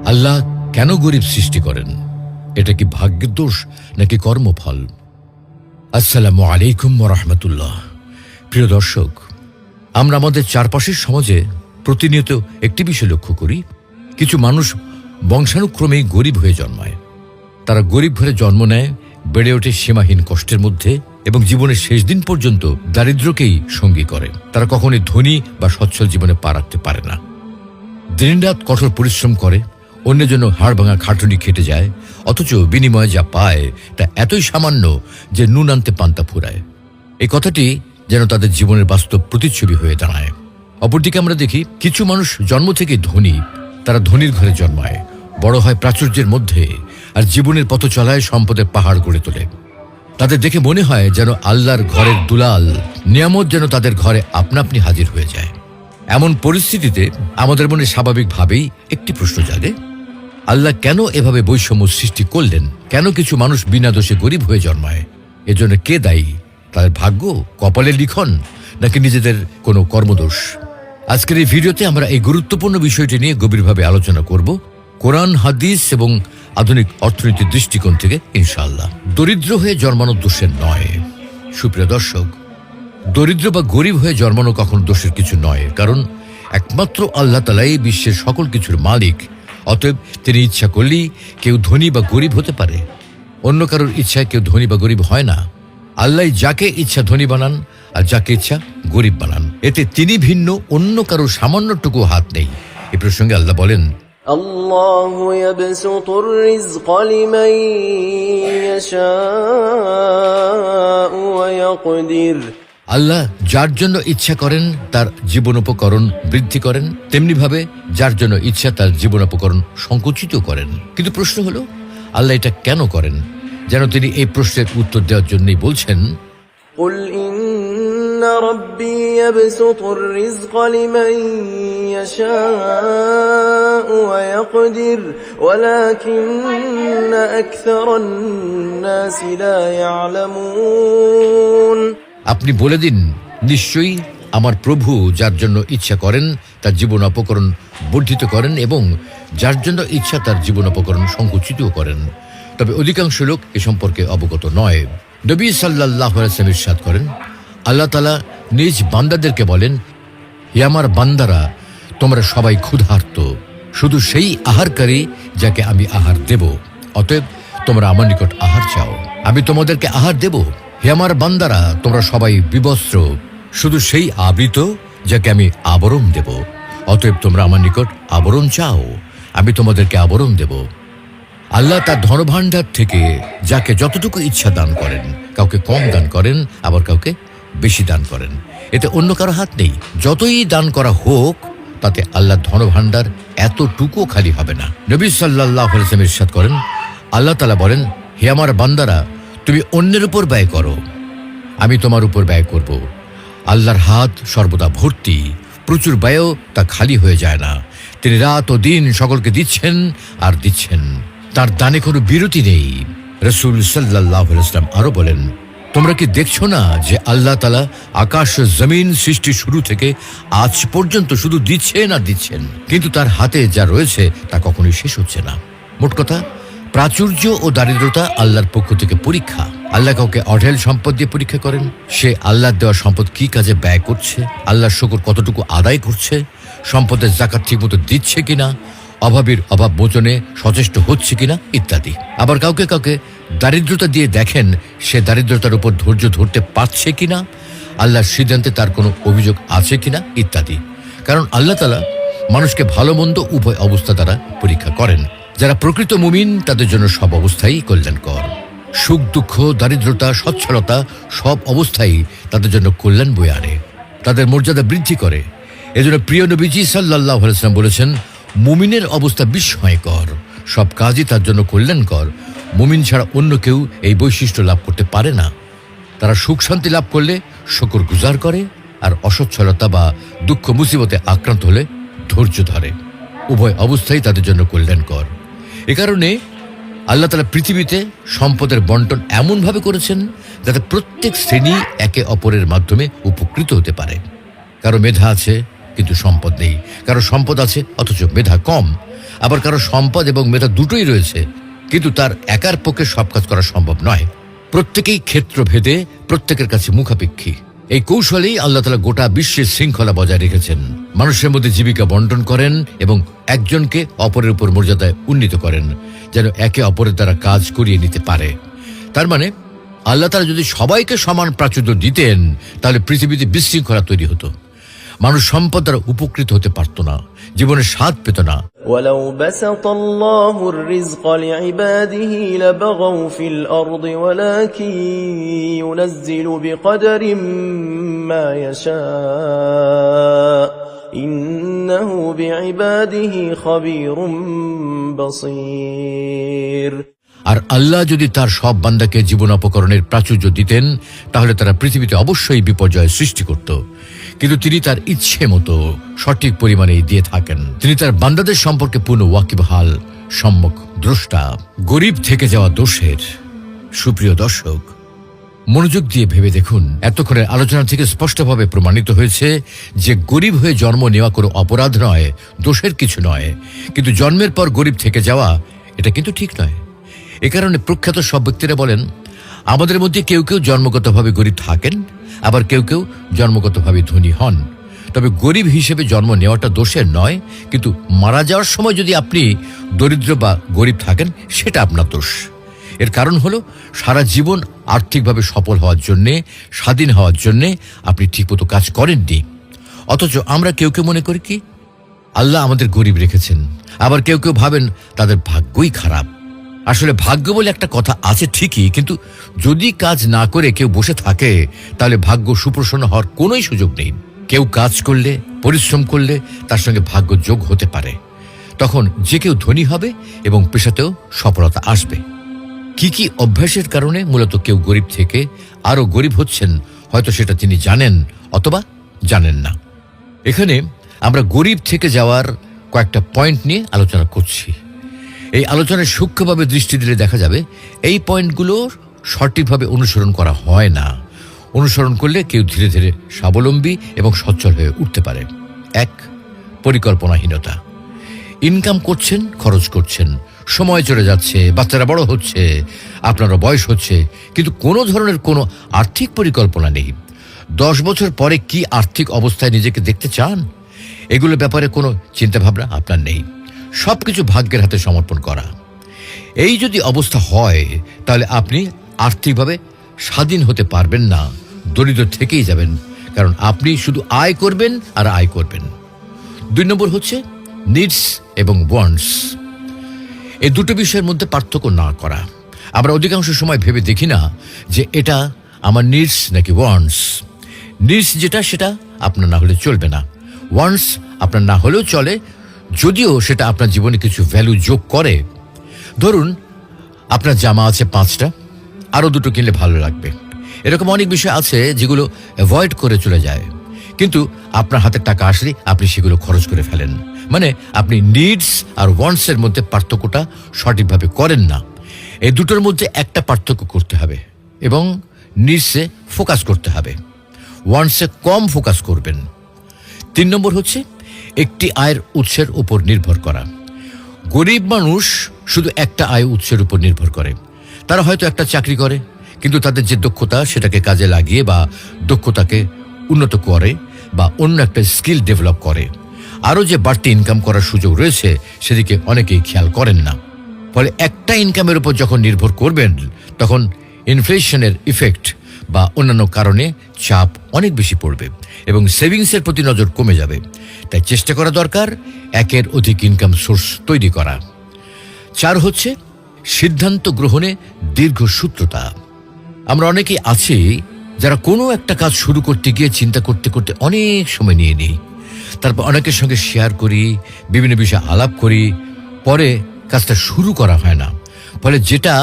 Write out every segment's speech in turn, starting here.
আল্লাহ কেন গরিব সৃষ্টি করেন? এটা কি ভাগ্যের দোষ নাকি কর্মফল? আসসালামু আলাইকুম ওয়া রাহমাতুল্লাহ। প্রিয় দর্শক, আমরা আমাদের চারপাশের সমাজে প্রতিনিয়ত একটি বিষয় লক্ষ্য করি, কিছু মানুষ বংশানুক্রমেই গরিব হয়ে জন্মায়। তারা গরিব ঘরে জন্ম নেয়, বেড়ে ওঠে সীমাহীন কষ্টের মধ্যে এবং জীবনের শেষ দিন পর্যন্ত দারিদ্র্যকেই সঙ্গী করে। তারা কখনোই ধনী বা সচ্ছল জীবনে পা রাখতে পারে না। দিনরাত কঠোর পরিশ্রম করে, অন্যের জন্য হাড় ভাঙা খাটুনি খেটে যায়, অথচ বিনিময়ে যা পায় তা এতই সামান্য যে নুন আনতে পান্তা ফুরায়। এই কথাটি যেন তাদের জীবনের বাস্তব প্রতিচ্ছবি হয়ে দাঁড়ায়। অপরদিকে আমরা দেখি কিছু মানুষ জন্ম থেকে ধনী। তারা ধনীর ঘরে জন্মায়, বড় হয় প্রাচুর্যের মধ্যে, আর জীবনের পথ চলায় সম্পদের পাহাড় গড়ে তোলে। তাদের দেখে মনে হয় যেন আল্লাহর ঘরের দুলাল নিয়ামত যেন তাদের ঘরে আপনা আপনি হাজির হয়ে যায়। এমন পরিস্থিতিতে আমাদের মনে স্বাভাবিকভাবেই একটি প্রশ্ন জাগে, আল্লাহ কেন এভাবে বৈষম্য সৃষ্টি করলেন? কেন কিছু মানুষ বিনা দোষে গরিব হয়ে জন্মায়? এজন্য কে দায়ী? তাদের ভাগ্য, কপালের লিখন, নাকি নিজেদের কোনো কর্মদোষ? আজকের এই ভিডিওতে আমরা এই গুরুত্বপূর্ণ বিষয়টি নিয়ে গভীরভাবে আলোচনা করব, কোরআন, হাদিস এবং আধুনিক অর্থনীতির দৃষ্টিকোণ থেকে ইনশাআল্লাহ। দরিদ্র হয়ে জন্মানো দোষের নয়। সুপ্রিয় দর্শক, দরিদ্র বা গরিব হয়ে জন্মানো কখনো দোষের কিছু নয়, কারণ একমাত্র আল্লাহ তাআলাই বিশ্বের সকল কিছুর মালিক। অতএব তিনি ইচ্ছা করলেই কেউ ধনী বা গরিব হতে পারে। অন্য কারোর ইচ্ছায় কেউ ধনী বা গরিব হয় না। আল্লাহ যাকে ইচ্ছা ধনী বানান আর যাকে ইচ্ছা গরিব বানান। এতে তিনি ভিন্ন, অন্য কারোর সামান্যটুকু হাত নেই। এ প্রসঙ্গে আল্লাহ বলেন, আল্লাহু ইয়াবসুতুর রিজকা লিমান ইয়াশাউ ওয়া ইয়াকদির। আল্লাহ যার জন্য ইচ্ছা করেন তার জীবনোপকরণ বৃদ্ধি করেন, তেমনিভাবে যার জন্য ইচ্ছা তার জীবনোপকরণ সংকুচিত করেন। কিন্তু প্রশ্ন হলো, আল্লাহ এটা কেন করেন? যেন তিনি এই প্রশ্নের উত্তর দেওয়ার জন্যই বলছেন, কুল ইন্না রাব্বী ইয়াবসুতুর রিজকা লিমান ইয়াশাউ ওয়া ইয়াকদির ওয়ালাকিন্না আকসারান নাসি লা ইয়ালামুন। আপনি বলে দিন, নিশ্চয়ই আমার প্রভু যার জন্য ইচ্ছা করেন তার জীবন অপকরণ বর্ধিত করেন এবং যার জন্য ইচ্ছা তার জীবন অপকরণ সংকুচিত করেন, তবে অধিকাংশ লোক এ সম্পর্কে অবগত নয়। নবী সাল্লাল্লাহু আলাইহি ওয়াসাল্লাম ইরশাদ করেন, আল্লাহ তাআলা নিজ বান্দাদেরকে বলেন, হে আমার বান্দারা, তোমরা সবাই ক্ষুধার্ত, শুধু সেই আহারকারী যাকে আমি আহার দেব। অতএব তোমরা আমার নিকট আহার চাও, আমি তোমাদেরকে আহার দেব। হে আমার বান্দারা, তোমরা সবাই বিবস্ত্র, শুধু সেই আবৃত যাকে আমি আবরণ দেব। অতএব তোমরা আমার নিকট আবরণ চাও, আমি তোমাদেরকে আবরণ দেব। আল্লাহ তার ধনভাণ্ডার থেকে যাকে যতটুকু ইচ্ছা দান করেন, কাউকে কম দান করেন, আবার কাউকে বেশি দান করেন। এতে অন্য কারো হাত নেই। যতই দান করা হোক, তাতে আল্লাহর ধনভাণ্ডার এতটুকু খালি হবে না। নবী সাল্লাল্লাহু আলাইহি ওয়াসাল্লাম ইরশাদ করেন, আল্লাহ তাআলা বলেন, হে আমার বান্দারা, তুমি অন্যের উপর ব্যয় করো, আমি তোমার উপর ব্যয় করব। আল্লাহর হাত সর্বদা ভর্তি, প্রচুর ব্যয়ও তা খালি হয়ে যায় না। তিনি রাত ও দিন সকলকে দিচ্ছেন আর দিচ্ছেন, তার দানে কোনো বিরতি নেই। রাসূল সাল্লাল্লাহু আলাইহি ওয়াসাল্লাম আরো বলেন, তোমরা কি দেখছো না যে আল্লাহ তাআলা আকাশ জমিন সৃষ্টি শুরু থেকে আজ পর্যন্ত শুধু দিচ্ছেন আর দিচ্ছেন, কিন্তু তার হাতে যা রয়েছে তা কখনোই শেষ হচ্ছে না। মোট কথা, প্রাচুর্য ও দারিদ্রতা আল্লাহর পক্ষ থেকে পরীক্ষা। আল্লাহ কাউকে অঢেল সম্পদ দিয়ে পরীক্ষা করেন। সে আল্লাহর দেওয়া সম্পদ কি কাজে ব্যয় করছে, আল্লাহর শুকর কতটুকু আদায় করছে, সম্পদের যাকাত ঠিকমতো দিচ্ছে কিনা, অভাবীর অভাব মোচনে সচেষ্ট হচ্ছে কিনা ইত্যাদি। আবার কাউকে কাউকে দারিদ্রতা দিয়ে দেখেন সে দারিদ্রতার উপর ধৈর্য ধরতে পারছে কিনা, আল্লাহর সিদ্ধান্তে তার কোনো অভিযোগ আছে কিনা ইত্যাদি। কারণ আল্লাহ তাআলা মানুষকে ভালো মন্দ উভয় অবস্থা দ্বারা পরীক্ষা করেন। যারা প্রকৃত মুমিন তাদের জন্য সব অবস্থাই কল্যাণকর। সুখ দুঃখ, দারিদ্রতা, সচ্ছলতা সব অবস্থাই তাদের জন্য কল্যাণ বয়ে আনে, তাদের মর্যাদা বৃদ্ধি করে। এজন্য প্রিয় নবীজি সাল্লাল্লাহু আলাইহি ওয়াসাল্লাম বলেছেন, মুমিনের অবস্থা বিস্ময়কর, সব কাজই তার জন্য কল্যাণকর। মুমিন ছাড়া অন্য কেউ এই বৈশিষ্ট্য লাভ করতে পারে না। তারা সুখ শান্তি লাভ করলে শুকর গুজার করে, আর অসচ্ছলতা বা দুঃখ মুসিবতে আক্রান্ত হলে ধৈর্য ধরে। উভয় অবস্থাই তাদের জন্য কল্যাণকর। এ কারণে আল্লাহ তাআলা পৃথিবীতে সম্পদের বন্টন এমনভাবে করেছেন যাতে প্রত্যেক শ্রেণী একে অপরের মাধ্যমে উপকৃত হতে পারে। কারো মেধা আছে কিন্তু সম্পদ নেই, কারো সম্পদ আছে অথচ মেধা কম, আবার কারো সম্পদ এবং মেধা দুটোই রয়েছে, কিন্তু তার একার পক্ষে সব কাজ করা সম্ভব নয়। প্রত্যেকেই ক্ষেত্রভেদে প্রত্যেকের কাছে মুখাপেক্ষী। এই কৌশলেই আল্লাহ তাআলা গোটা বিশ্বের শৃঙ্খলা বজায় রেখেছেন। মানুষের মধ্যে জীবিকা বন্টন করেন এবং একজনকে অপরের উপর মর্যাদায় উন্নীত করেন, যেন একে অপরের দ্বারা কাজ করিয়ে নিতে পারে। তার মানে আল্লাহ তাআলা যদি সবাইকে সমান প্রাচুর্য দিতেন, তাহলে পৃথিবীতে বিশৃঙ্খলা তৈরি হতো। মানুষ সম্পদ দ্বারা উপকৃত হতে পারত না, জীবনের স্বাদ পেত না। ولو بسط الله الرزق لعباده لبغوا في الأرض ولكن ينزل بقدر ما يشاء إنه بعباده خبير بصير। আর আল্লাহ যদি তার সব বান্দাকে জীবন অপকরণের প্রাচুর্য দিতেন, তাহলে তারা পৃথিবীতে অবশ্যই বিপর্যয় সৃষ্টি করত। কিন্তু তিনি তার ইচ্ছে মতো সঠিক পরিমাণে দিয়ে থাকেন। তিনি তার বান্দাদের সম্পর্কে পূর্ণ ওয়াকিবহাল, সম্যক দ্রষ্টা। গরিব থেকে যাওয়া দোষের, সুপ্রিয় দর্শক, মনোযোগ দিয়ে ভেবে দেখুন, এতক্ষণের আলোচনা থেকে স্পষ্টভাবে প্রমাণিত হয়েছে যে গরিব হয়ে জন্ম নেওয়া কোনো অপরাধ নয়, দোষের কিছু নয়। কিন্তু জন্মের পর গরিব থেকে যাওয়া, এটা কিন্তু ঠিক নয়। এ কারণে প্রখ্যাত সব ব্যক্তিরা বলেন, আমাদের মধ্যে কেউ কেউ জন্মগতভাবে গরিব থাকেন, আবার কেউ কেউ জন্মগতভাবে ধনী হন। তবে গরিব হিসেবে জন্ম নেওয়াটা দোষের নয়, কিন্তু মারা যাওয়ার সময় যদি আপনি দরিদ্র বা গরিব থাকেন, সেটা আপনার দোষ। এর কারণ হলো সারা জীবন আর্থিকভাবে সফল হওয়ার জন্যে, স্বাধীন হওয়ার জন্যে আপনি ঠিকমতো কাজ করেননি। অথচ আমরা কেউ কেউ মনে করি কি আল্লাহ আমাদের গরিব রেখেছেন, আবার কেউ কেউ ভাবেন তাদের ভাগ্যই খারাপ। আসলে ভাগ্য বলে একটা কথা আছে ঠিকই, কিন্তু যদি কাজ না করে কেউ বসে থাকে, তাহলে ভাগ্য সুপ্রসন্ন হওয়ার কোনোই সুযোগ নেই। কেউ কাজ করলে, পরিশ্রম করলে তার সঙ্গে ভাগ্য যোগ হতে পারে। তখন যে কেউ ধনী হবে এবং পেশাতেও সফলতা আসবে। কি কি অভ্যাসের কারণে মূলত কেউ গরিব থেকে আরো গরিব হচ্ছেন, হয়তো সেটা তিনি জানেন অথবা জানেন না। এখানে আমরা গরিব থেকে যাওয়ার কয়েকটা পয়েন্ট নিয়ে আলোচনা করছি। এই আলোচনায় সূক্ষ্মভাবে দৃষ্টি দিলে দেখা যাবে এই পয়েন্টগুলো সঠিকভাবে অনুসরণ করা হয় না। অনুসরণ করলে কেউ ধীরে ধীরে স্বাবলম্বী এবং সচ্ছল হয়ে উঠতে পারে। 1. পরিকল্পনাহীনতা। ইনকাম করছেন, খরচ করছেন, সময় চলে যাচ্ছে, বাচ্চারা বড় হচ্ছে, আপনারও বয়স হচ্ছে, কিন্তু কোনো ধরনের কোনো আর্থিক পরিকল্পনা নেই। 10 বছর পরে কি আর্থিক অবস্থায় নিজেকে দেখতে চান, এগুলোর ব্যাপারে কোনো চিন্তাভাবনা আপনার নেই। সবকিছু ভাগ্যের হাতে সমর্পণ করা। এই যদি অবস্থা হয়, তাহলে আপনি আর্থিকভাবে স্বাধীন হতে পারবেন না, দরিদ্র থেকেই যাবেন। কারণ আপনি শুধু আয় করবেন আর আয় করবেন। 2 নম্বর হচ্ছে নিডস এবং ওয়ান্টস। এই দুটো বিষয়ের মধ্যে পার্থক্য না করা। আমরা অধিকাংশ সময় ভেবে দেখি না যে এটা আমার নিডস নাকি ওয়ান্টস। নিডস যেটা, সেটা আপনার না হলে চলবে না। ওয়ান্টস আপনার না হলেও চলে, যদিও সেটা আপনার জীবনে কিছু ভ্যালু যোগ করে। ধরুন আপনার জামা আছে 5টা, আরও 2টো কিনলে ভালো লাগবে। এরকম অনেক বিষয় আছে যেগুলো অ্যাভয়েড করে চলে যায়, কিন্তু আপনার হাতে টাকা আসলে আপনি সেগুলো খরচ করে ফেলেন। মানে আপনি নিডস আর ওয়ান্টসের মধ্যে পার্থক্যটা সঠিকভাবে করেন না। এই দুটোর মধ্যে একটা পার্থক্য করতে হবে এবং নিডসে ফোকাস করতে হবে, ওয়ান্টসে কম ফোকাস করবেন। 3 নম্বর হচ্ছে একটি আয়ের উৎসের উপর নির্ভর করা। গরিব মানুষ শুধু একটা আয় উৎসের উপর নির্ভর করে। তারা হয়তো একটা চাকরি করে, কিন্তু তাদের যে দক্ষতা সেটাকে কাজে লাগিয়ে বা দক্ষতাকে উন্নত করে বা অন্য একটা স্কিল ডেভেলপ করে। আরও যে বাড়তি ইনকাম করার সুযোগ রয়েছে সেদিকে অনেকেই খেয়াল করেন না। ফলে একটা ইনকামের উপর যখন নির্ভর করবেন, তখন ইনফ্লেশনের ইফেক্ট বা অন্যান্য কারণে চাপ অনেক বেশি পড়বে এবং সেভিংসের প্রতি নজর কমে যাবে। তাই চেষ্টা করা দরকার একের অধিক ইনকাম সোর্স তৈরি করা। 4 হচ্ছে সিদ্ধান্ত গ্রহণে দীর্ঘসূত্রতা। আমরা অনেকেই আছি যারা কোনো একটা কাজ শুরু করতে গিয়ে চিন্তা করতে করতে অনেক সময় নিয়ে নিই, তারপর অনেকের সঙ্গে শেয়ার করি, বিভিন্ন বিষয়ে আলাপ করি, পরে কাজটা শুরু করা হয় না। ফলে যেটা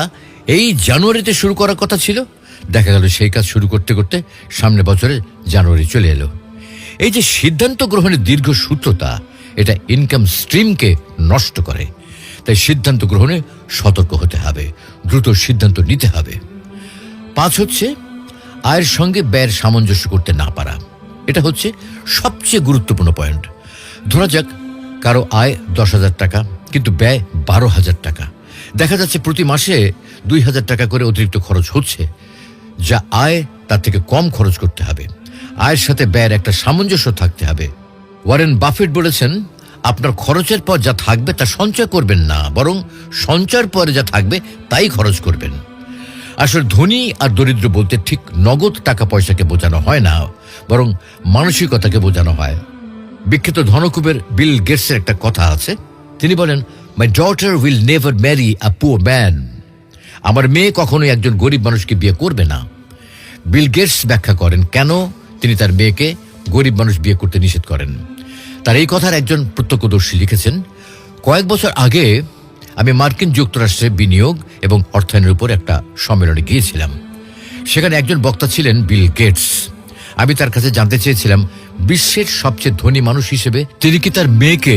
এই জানুয়ারিতে শুরু করার কথা ছিল, দেখা গেল সেই কাজ শুরু করতে করতে সামনে বছরে জানুয়ারি চলে এলো। এই যে সিদ্ধান্ত গ্রহণের দীর্ঘসূত্রতা, এটা ইনকাম স্ট্রিমকে নষ্ট করে। তাই সিদ্ধান্ত গ্রহণে সতর্ক হতে হবে, দ্রুত সিদ্ধান্ত নিতে হবে। 5 হচ্ছে আয়ের সঙ্গে ব্যয়ের সামঞ্জস্য করতে না পারা। এটা হচ্ছে সবচেয়ে গুরুত্বপূর্ণ পয়েন্ট। ধরা যাক কারো আয় 10,000 টাকা, কিন্তু ব্যয় 12,000 টাকা। দেখা যাচ্ছে প্রতি মাসে 2,000 টাকা করে অতিরিক্ত খরচ হচ্ছে, যা আয় তার থেকে কম খরচ করতে হবে। আয়ের সাথে ব্যয়ের একটা সামঞ্জস্য থাকতে হবে। ওয়ারেন বাফেট বলেছেন, আপনার খরচের পর যা থাকবে তা সঞ্চয় করবেন না, বরং সঞ্চয়ের পরে যা থাকবে তাই খরচ করবেন। আসলে ধনী আর দরিদ্র বলতে ঠিক নগদ টাকা পয়সাকে বোঝানো হয় না, বরং মানসিকতাকে বোঝানো হয়। বিখ্যাত ধনকুবের বিল গেটসের একটা কথা আছে। তিনি বলেন, my daughter will never marry a poor man. আমার মেয়ে কখনোই একজন গরিব মানুষকে বিয়ে করবে না। বিল গেটস ব্যাখ্যা করেন কেন তিনি তার মেয়েকে গরিব মানুষ বিয়ে করতে নিষেধ করেন। তার এই কথার একজন প্রত্যক্ষদর্শী লিখেছেন, কয়েক বছর আগে আমি মার্কিন যুক্তরাষ্ট্রে বিনিয়োগ এবং অর্থায়নের উপর একটা সম্মেলনে গিয়েছিলাম। সেখানে একজন বক্তা ছিলেন বিল গেটস। আমি তার কাছে জানতে চেয়েছিলাম, বিশ্বের সবচেয়ে ধনী মানুষ হিসেবে তিনি কি তার মেয়েকে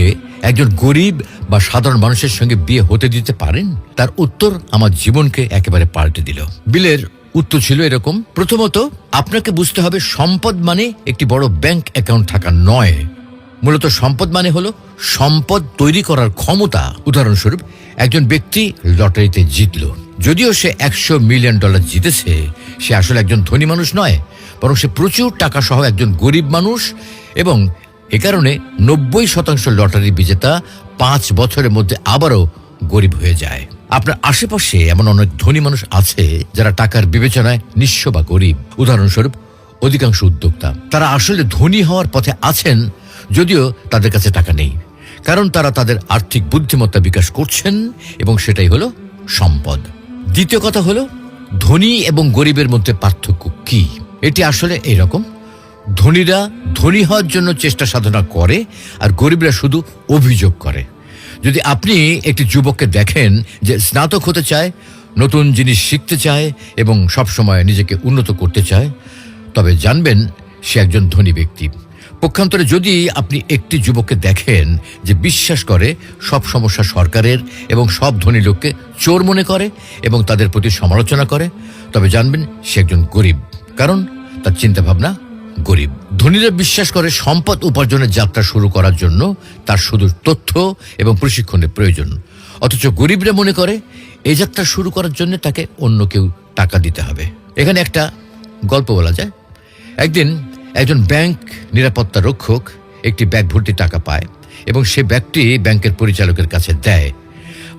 একজন গরিব বা সাধারণ মানুষের সঙ্গে বিয়ে হতে দিতে পারেন? তার উত্তর আমার জীবনকে একেবারে পাল্টে দিল। বিলের উত্তর ছিল এরকম, প্রথমত আপনাকে বুঝতে হবে সম্পদ মানে একটি বড় ব্যাংক অ্যাকাউন্ট থাকা নয়। মূলত সম্পদ মানে হলো সম্পদ তৈরি করার ক্ষমতা। উদাহরণস্বরূপ, একজন ব্যক্তি লটারিতে জিতল। যদিও সে $100 মিলিয়ন জিতেছে, সে আসলে একজন ধনী মানুষ নয়, বরং সে প্রচুর টাকা সহ একজন গরিব মানুষ। এবং এ কারণে 90% লটারি বিজেতা 5 বছরের মধ্যে আবারও গরিব হয়ে যায়। আপনার আশেপাশে এমন অনেক ধনী মানুষ আছে যারা টাকার বিবেচনায় নিঃস্ব বা গরিব। উদাহরণস্বরূপ, অধিকাংশ উদ্যোক্তা, তারা আসলে ধনী হওয়ার পথে আছেন, যদিও তাদের কাছে টাকা নেই, কারণ তারা তাদের আর্থিক বুদ্ধিমত্তা বিকাশ করছেন এবং সেটাই হলো সম্পদ। দ্বিতীয় কথা হলো, ধনী এবং গরিবের মধ্যে পার্থক্য কি? এটি আসলে এইরকম, ধনীরা ধনী হওয়ার জন্য চেষ্টা সাধনা করে আর গরিবরা শুধু অভিযোগ করে। যদি আপনি একটি যুবককে দেখেন যে স্নাতক হতে চায়, নতুন জিনিস শিখতে চায় এবং সবসময় নিজেকে উন্নত করতে চায়, তবে জানবেন সে একজন ধনী ব্যক্তি। পক্ষান্তরে যদি আপনি একটি যুবককে দেখেন যে বিশ্বাস করে সব সমস্যা সরকারের এবং সব ধনী লোককে চোর মনে করে এবং তাদের প্রতি সমালোচনা করে, তবে জানবেন সে একজন গরিব, কারণ তার চিন্তাভাবনা গরিব। ধনীরা বিশ্বাস করে সম্পদ উপার্জনের যাত্রা শুরু করার জন্য তার শুধু তথ্য এবং প্রশিক্ষণের প্রয়োজন, অথচ গরিবরা মনে করে এই যাত্রা শুরু করার জন্য তাকে অন্য কেউ টাকা দিতে হবে। এখানে একটা গল্প বলা যায়। একদিন একজন ব্যাংক নিরাপত্তা রক্ষক একটি ব্যাগ ভর্তি টাকা পায় এবং সে ব্যাগটি ব্যাংকের পরিচালকের কাছে দেয়।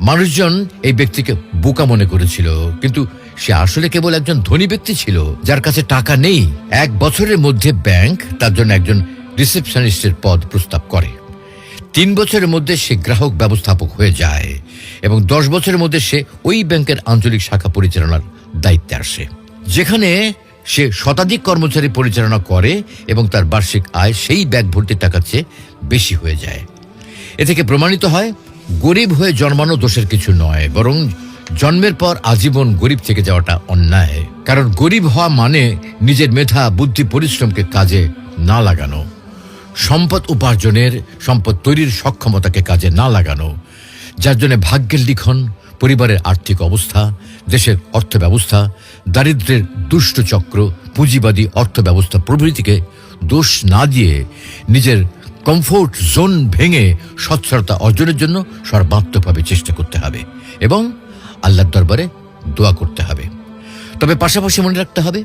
মানুষজন এই ব্যক্তিকে বোকা মনে করেছিল, কিন্তু সে আসলে কেবল একজন ধনী ব্যক্তি ছিল যার কাছে টাকা নেই। 1 বছরের মধ্যে ব্যাংক তার জন্য একজন রিসেপশনিস্টের পদ প্রস্তাব করে। 3 বছরের মধ্যে সে গ্রাহক ব্যবস্থাপক হয়ে যায় এবং 10 বছরের মধ্যে সে ওই ব্যাংকের আঞ্চলিক শাখা পরিচালনার দায়িত্বে আসে, যেখানে সে শতাধিক কর্মচারী পরিচালনা করে এবং তার বার্ষিক আয় সেই ব্যাগ ভর্তি টাকার চেয়ে বেশি হয়ে যায়। এ থেকে প্রমাণিত হয়, গরিব হয়ে জন্মানো দোষের কিছু নয়, বরং জন্মের পর আজীবন গরিব থেকে যাওয়াটা অন্যায়। কারণ গরিব হওয়া মানে নিজের মেধা, বুদ্ধি, পরিশ্রমকে কাজে না লাগানো, সম্পদ উপার্জনের, সম্পদ তৈরির সক্ষমতাকে কাজে না লাগানো, যার জন্য ভাগ্যের লিখন, পরিবারের আর্থিক অবস্থা, দেশের অর্থ ব্যবস্থা, দারিদ্র্যের দুষ্ট চক্র, পুঁজিবাদী অর্থ ব্যবস্থা প্রভৃতিকে দোষ না দিয়ে নিজের কমফোর্ট জোন ভেঙে সচ্ছলতা অর্জনের জন্য সর্বাত্মকভাবে চেষ্টা করতে হবে এবং আল্লাহর দরবারে দোয়া করতে হবে। তবে পাশাপাশি মনে রাখতে হবে,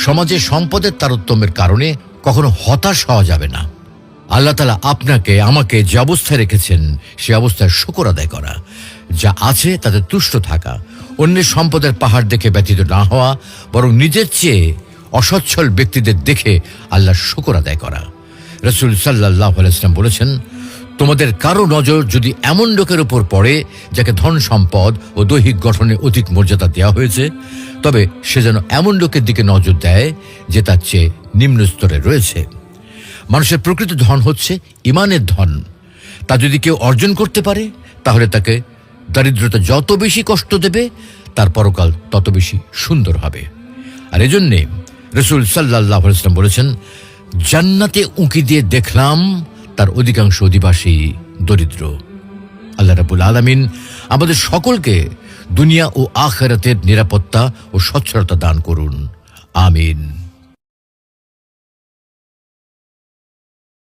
সমাজে সম্পদের তারতম্যের কারণে কখনো হতাশ হওয়া যাবে না। আল্লাহ তাআলা আপনাকে আমাকে যে অবস্থায় রেখেছেন সে অবস্থায় শুকর আদায় করা, যা আছে তাতে তুষ্ট থাকা, অন্যের সম্পদের পাহাড় দেখে ব্যথিত না হওয়া, বরং নিজের চেয়ে অসচ্ছল ব্যক্তিদের দেখে আল্লাহর শুকর আদায় করা। রাসূল সাল্লাল্লাহু আলাইহি ওয়াসাল্লাম বলেছেন, তোমাদের কারো নজর যদি এমন লোকের উপর পড়ে যাকে ধন সম্পদ ও দৈহিক গঠনে অধিক মর্যাদা দেওয়া হয়েছে, তবে সে যেন এমন লোকের দিকে নজর দেয় যে তার চেয়ে নিম্ন স্তরে রয়েছে। মানুষের প্রকৃত ধন হচ্ছে ইমানের ধন। তা যদি কেউ অর্জন করতে পারে, তাহলে তাকে দারিদ্রতা যত বেশি কষ্ট দেবে, তার পরকাল তত বেশি সুন্দর হবে। আর এজন্যে রাসূল সাল্লাল্লাহু আলাইহি ওয়াসাল্লাম বলেছেন, জান্নাতে উঁকি দিয়ে দেখলাম তার অধিকাংশ অধিবাসী দরিদ্র। আল্লাহ রাব্বুল আলামিন আমাদের সকলকে দুনিয়া ও আখিরাতের নিরাপত্তা ও সচ্ছলতা দান করুন। আমিন।